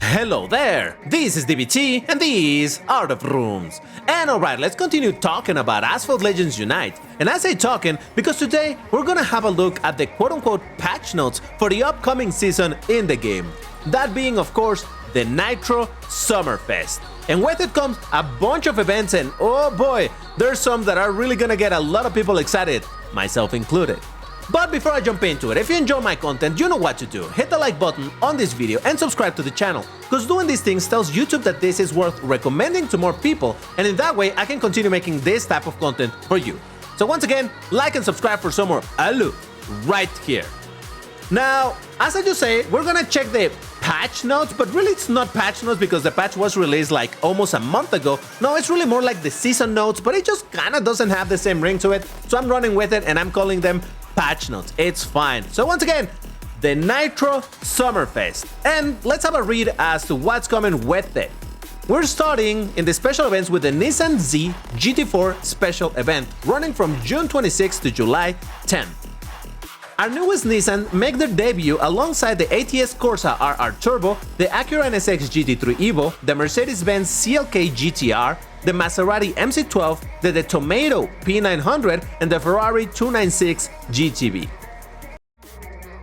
Hello there, this is DBT and these are the rooms. And alright, let's continue talking about Asphalt Legends Unite. And I say talking because today we're gonna have a look at the quote-unquote patch notes for the upcoming season in the game. That being, of course, the Nitro Summerfest. And with it comes a bunch of events, and oh boy, there's some that are really gonna get a lot of people excited, myself included. But before I jump into it, if you enjoy my content, you know what to do. Hit the like button on this video and subscribe to the channel, because doing these things tells YouTube that this is worth recommending to more people, and in that way I can continue making this type of content for you. So once again, like and subscribe for some more alu right here. Now, as I just say, we're gonna check the patch notes, but really it's not patch notes because the patch was released like almost a month ago. No, it's really more like the season notes, but it just kinda doesn't have the same ring to it. So I'm running with it and I'm calling them patch notes. It's fine. So once again, the Nitro Summerfest. And let's have a read as to what's coming with it. We're starting in the special events with the Nissan Z GT4 special event, running from June 26 to July 10. Our newest Nissan make their debut alongside the ATS Corsa RR Turbo, the Acura NSX GT3 Evo, the Mercedes-Benz CLK GTR, the Maserati MC12, the Tomato P900, and the Ferrari 296 GTB.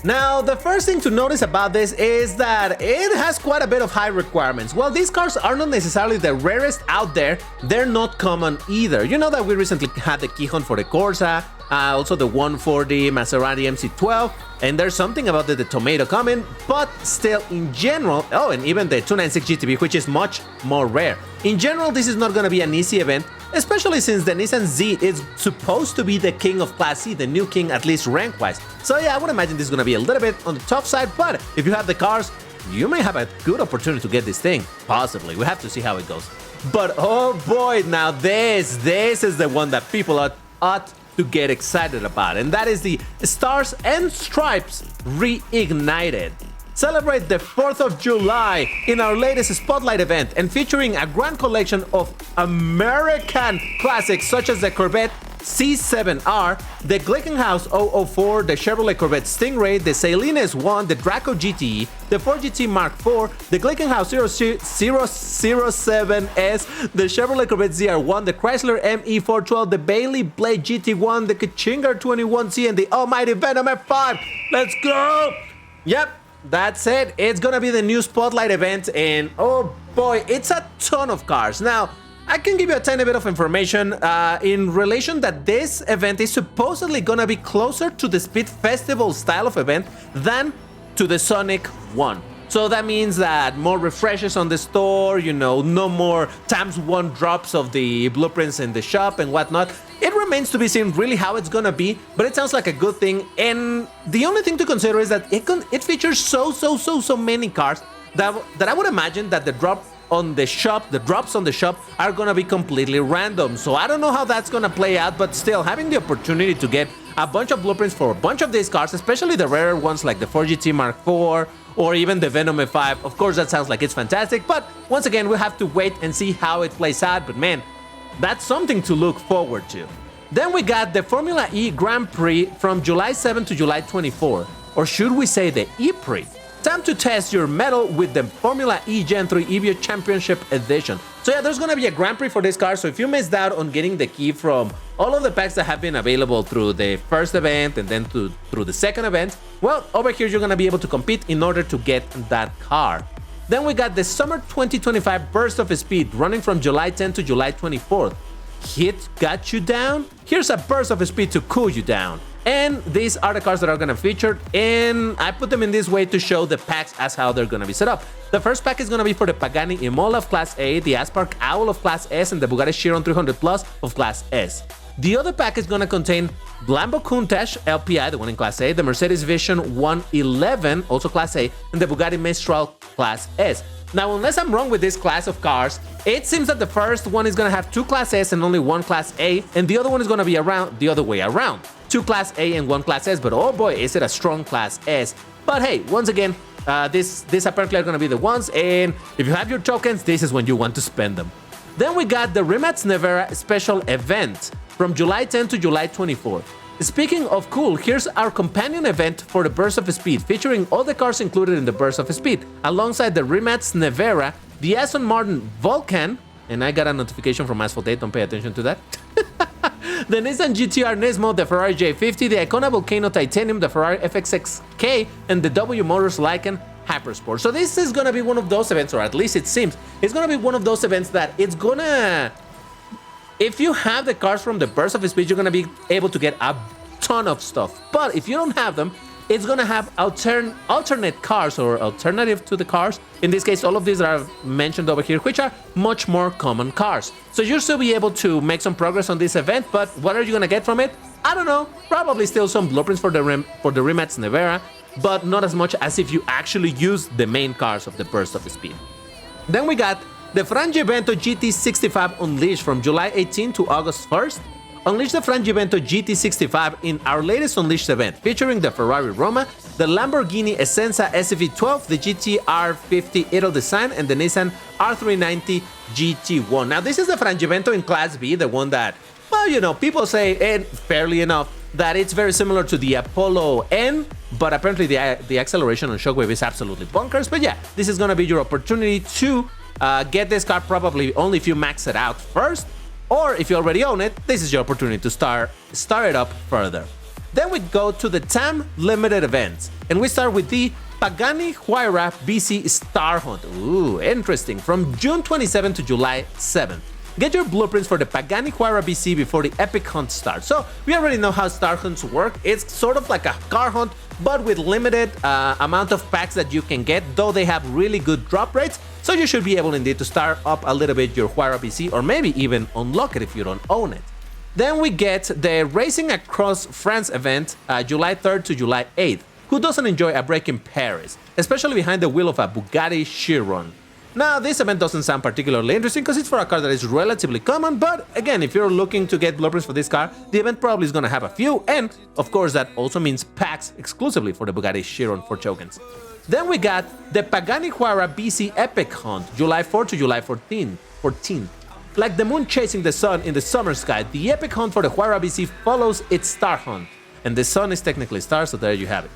Now, the first thing to notice about this is that it has quite a bit of high requirements. While these cars are not necessarily the rarest out there, they're not common either. You know that we recently had the key hunt for the Corsa, also the 140 Maserati MC12, and there's something about the Tomato coming, but still in general, oh, and even the 296 GTB, which is much more rare. In general, this is not going to be an easy event, especially since the Nissan Z is supposed to be the king of Class C, the new king, at least rank-wise. So yeah, I would imagine this is going to be a little bit on the tough side, but if you have the cars, you may have a good opportunity to get this thing. Possibly. We have to see how it goes. But oh boy, now this is the one that people ought to get excited about, and that is the Stars and Stripes Reignited. Celebrate the 4th of July in our latest Spotlight event and featuring a grand collection of American classics such as the Corvette C7R, the Glickenhaus 004, the Chevrolet Corvette Stingray, the 𝐒𝐿INH S1, the Draco GTE, the 4GT Mark IV, the Glickenhaus 007S, the Chevrolet Corvette ZR1, the Chrysler ME412, the Bailey Blade GT1, the 𝐒𝐭𝐫 21C, and the almighty Venom F5. Let's go! Yep. That's it. It's gonna be the new Spotlight event, and oh boy, it's a ton of cars. Now, I can give you a tiny bit of information in relation that this event is supposedly gonna be closer to the Speed Festival style of event than to the Sonic one. So that means that more refreshes on the store, you know, no more ×1 drops of the blueprints in the shop and whatnot. It remains to be seen really how it's gonna be, but it sounds like a good thing. And the only thing to consider is that it features so many cars that I would imagine that the drops on the shop are gonna be completely random. So I don't know how that's gonna play out, but still, having the opportunity to get a bunch of blueprints for a bunch of these cars, especially the rarer ones like the 4GT Mark IV or even the Venom F5, of course that sounds like it's fantastic, but once again we have to wait and see how it plays out. But man, that's something to look forward to. Then we got the Formula E Grand Prix from July 7 to July 24, or should we say the E-Prix. Time to test your mettle with the Formula E Gen 3 EVO Championship Edition. So yeah, there's gonna be a Grand Prix for this car, so if you missed out on getting the key from all of the packs that have been available through the first event and then through the second event, well, over here you're gonna be able to compete in order to get that car. Then we got the Summer 2025 Burst of Speed running from July 10 to July 24th. Hit got you down? Here's a burst of speed to cool you down. And these are the cars that are gonna feature, and I put them in this way to show the packs as how they're gonna be set up. The first pack is gonna be for the Pagani Imola of Class A, the Aspark Owl of Class S, and the Bugatti Chiron 300 Plus of Class S. The other pack is gonna contain Lambo Countach LPI, the one in Class A, the Mercedes Vision 111, also Class A, and the Bugatti Mistral Class S. Now, unless I'm wrong with this class of cars, it seems that the first one is gonna have 2 Class S and only 1 Class A, and the other one is gonna be the other way around. 2 Class A and 1 Class S, but oh boy, is it a strong Class S. But hey, once again, these apparently are gonna be the ones, and if you have your tokens, this is when you want to spend them. Then we got the Rimac Nevera special event from July 10 to July 24. Speaking of cool, here's our companion event for the Burst of Speed, featuring all the cars included in the Burst of Speed, alongside the Rimac Nevera, the Aston Martin Vulcan, and I got a notification from Asphalt 8, don't pay attention to that, the Nissan GT-R Nismo, the Ferrari J50, the 𝐒𝐭𝐫 Volcano Titanium, the Ferrari FXXK, and the W Motors Lycan Hypersport. So this is gonna be one of those events, or at least it seems, it's gonna be one of those events that it's gonna... If you have the cars from the Burst of Speed, you're gonna be able to get a ton of stuff. But if you don't have them, it's gonna have alternate cars, or alternative to the cars. In this case, all of these that I've mentioned over here, which are much more common cars. So you'll still be able to make some progress on this event, but what are you gonna get from it? I don't know. Probably still some blueprints for the Rimac Nevera, but not as much as if you actually use the main cars of the Burst of Speed. Then we got the Frangivento GT65 Unleashed from July 18 to August 1st. Unleash the Frangivento GT65 in our latest Unleashed event, featuring the Ferrari Roma, the Lamborghini Essenza SV12, the GT R50 Idle Design, and the Nissan R390 GT1. Now, this is the Frangivento in Class B, the one that, well, you know, people say, and fairly enough, that it's very similar to the Apollo N, but apparently the acceleration on Shockwave is absolutely bonkers. But yeah, this is gonna be your opportunity to get this car, probably only if you max it out first, or if you already own it, this is your opportunity to start it up further. Then we go to the TAM limited events, and we start with the Pagani Huayra BC Star Hunt. Ooh, interesting. From June 27 to July 7. Get your blueprints for the Pagani Huayra BC before the epic hunt starts. So we already know how star hunts work. It's sort of like a car hunt, but with limited amount of packs that you can get, though they have really good drop rates. So you should be able indeed to start up a little bit your Huayra BC, or maybe even unlock it if you don't own it. Then we get the Racing Across France event, July 3rd to July 8th. Who doesn't enjoy a break in Paris, especially behind the wheel of a Bugatti Chiron? Now, this event doesn't sound particularly interesting because it's for a car that is relatively common, but again, if you're looking to get blueprints for this car, the event probably is going to have a few, and of course that also means packs exclusively for the Bugatti Chiron for tokens. Then we got the Pagani Huayra BC Epic Hunt, July 4 to July 14. Like the moon chasing the sun in the summer sky, the Epic Hunt for the Huayra BC follows its star hunt. And the sun is technically star, so there you have it.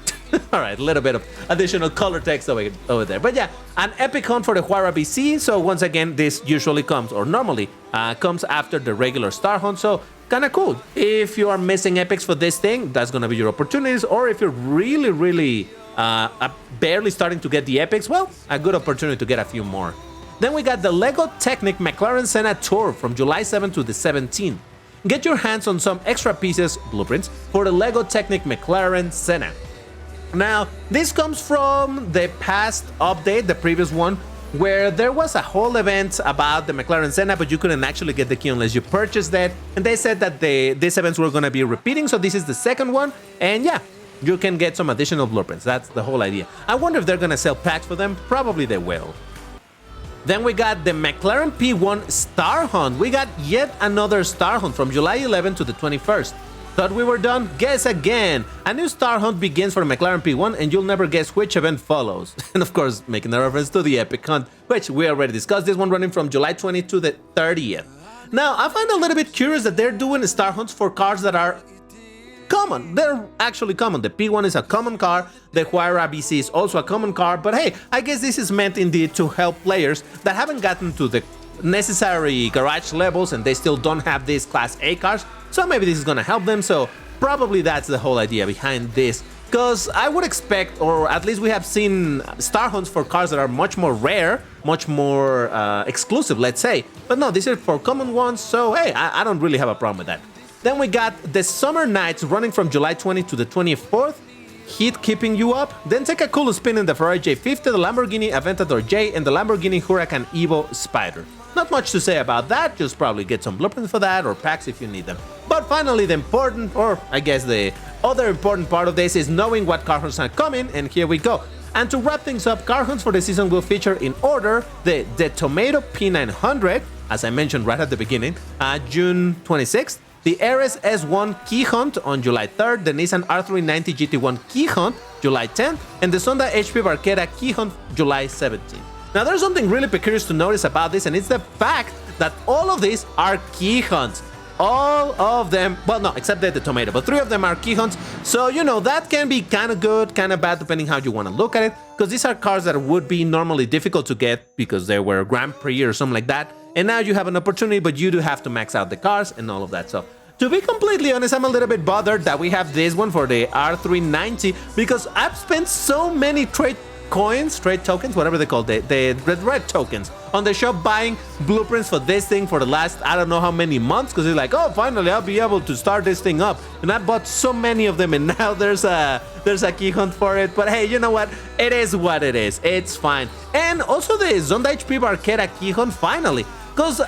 Alright, a little bit of additional color text over there. But yeah, an epic hunt for the Huayra BC. So once again, this usually comes, or normally comes after the regular star hunt. So kind of cool. If you are missing epics for this thing, that's going to be your opportunities. Or if you're really barely starting to get the epics, well, a good opportunity to get a few more. Then we got the LEGO Technic McLaren Senna Tour from July 7 to the 17th. Get your hands on some extra pieces, blueprints, for the LEGO Technic McLaren Senna. Now, this comes from the past update, the previous one, where there was a whole event about the McLaren Senna, but you couldn't actually get the key unless you purchased that. And they said that these events were going to be repeating, so this is the second one. And yeah, you can get some additional blueprints. That's the whole idea. I wonder if they're going to sell packs for them. Probably they will. Then we got the McLaren P1 Star Hunt. We got yet another Star Hunt from July 11 to the 21st. Thought we were done? Guess again! A new Star Hunt begins for McLaren P1, and you'll never guess which event follows. And of course, making a reference to the Epic Hunt, which we already discussed, this one running from July 20 to the 30th. Now, I find a little bit curious that they're doing Star Hunts for cars that are common. They're actually common. The P1 is a common car, the Huayra BC is also a common car, but hey, I guess this is meant indeed to help players that haven't gotten to the necessary garage levels and they still don't have these Class A cars, so maybe this is gonna help them. So probably that's the whole idea behind this, because I would expect, or at least we have seen Star Hunts for cars that are much more rare, much more exclusive, let's say, but no, these are for common ones, so hey, I don't really have a problem with that. Then we got the Summer Nights running from July 20 to the 24th. Heat keeping you up? Then take a cool spin in the Ferrari J50, the Lamborghini Aventador J, and the Lamborghini Huracan Evo Spider. Not much to say about that, just probably get some blueprints for that or packs if you need them. But finally, the important, or I guess the other important part of this is knowing what car hunts are coming, and here we go. And to wrap things up, car hunts for the season will feature in order the Tomato P900, as I mentioned right at the beginning, June 26th. The RS S1 Key Hunt on July 3rd, the Nissan R390 GT1 Key Hunt July 10th, and the Zonda HP Barquera Key Hunt July 17th. Now there's something really peculiar to notice about this, and it's the fact that all of these are key hunts. all of them, well, no, except the tomato, but 3 of them are 𝐒𝐭. So, you know, that can be kind of good, kind of bad, depending how you want to look at it, because these are cars that would be normally difficult to get because they were Grand Prix or something like that. And now you have an opportunity, but you do have to max out the cars and all of that. So, to be completely honest, I'm a little bit bothered that we have this one for the R390 because I've spent so many trade tokens, whatever they call the red tokens on the shop buying blueprints for this thing for the last I don't know how many months, because it's like, oh, finally I'll be able to start this thing up, and I bought so many of them, and now there's a 𝐒𝐭 for it. But hey, you know what, it is what it is, it's fine. And also the 𝐍𝐢𝐭𝐫 𝐒𝐭 finally, because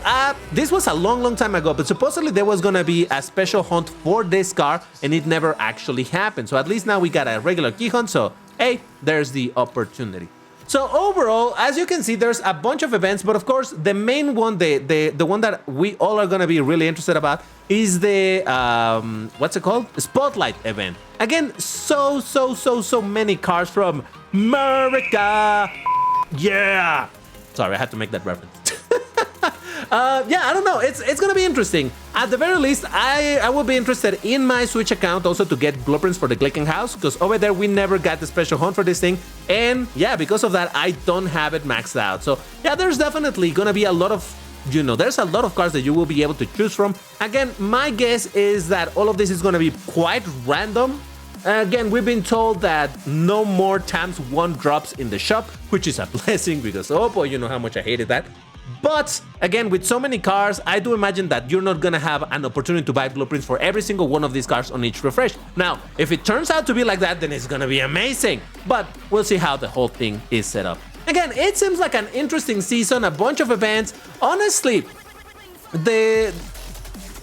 this was a long time ago, but supposedly there was gonna be a special hunt for this car and it never actually happened. So at least now we got a regular 𝐒𝐭, so hey, there's the opportunity. So overall, as you can see, there's a bunch of events, but of course, the main one, the one that we all are gonna be really interested about is the, what's it called? Spotlight event. Again, so many cars from America. Yeah. Sorry, I had to make that reference. Yeah, I don't know. It's gonna be interesting. At the very least, I will be interested in my Switch account also to get blueprints for the Glickenhaus, because over there we never got the special hunt for this thing, and yeah, because of that I don't have it maxed out. So yeah, there's definitely gonna be a lot of, you know, there's a lot of cars that you will be able to choose from. Again, my guess is that all of this is gonna be quite random. Again, we've been told that no more ×1 drops in the shop, which is a blessing because, oh boy, you know how much I hated that. But again, with so many cars, I do imagine that you're not gonna have an opportunity to buy blueprints for every single one of these cars on each refresh. Now, if it turns out to be like that, then it's gonna be amazing. But we'll see how the whole thing is set up. Again, it seems like an interesting season, a bunch of events. Honestly,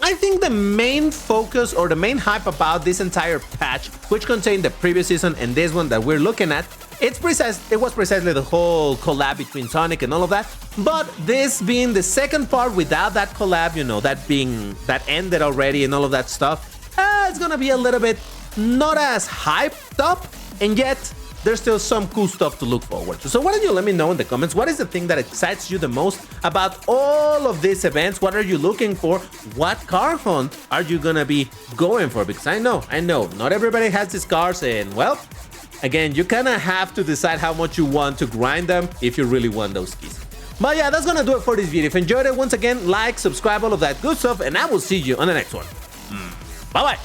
I think the main focus or the main hype about this entire patch, which contained the previous season and this one that we're looking at, it was precisely the whole collab between Sonic and all of that. But this being the second part without that collab, you know, that ended already and all of that stuff, it's gonna be a little bit not as hyped up, and yet there's still some cool stuff to look forward to. So why don't you let me know in the comments, what is the thing that excites you the most about all of these events? What are you looking for? What car hunt are you gonna be going for? Because I know, not everybody has these cars, and well, again, you kind of have to decide how much you want to grind them if you really want those keys. But yeah, that's gonna do it for this video. If you enjoyed it, once again, like, subscribe, all of that good stuff, and I will see you on the next one. Bye-bye.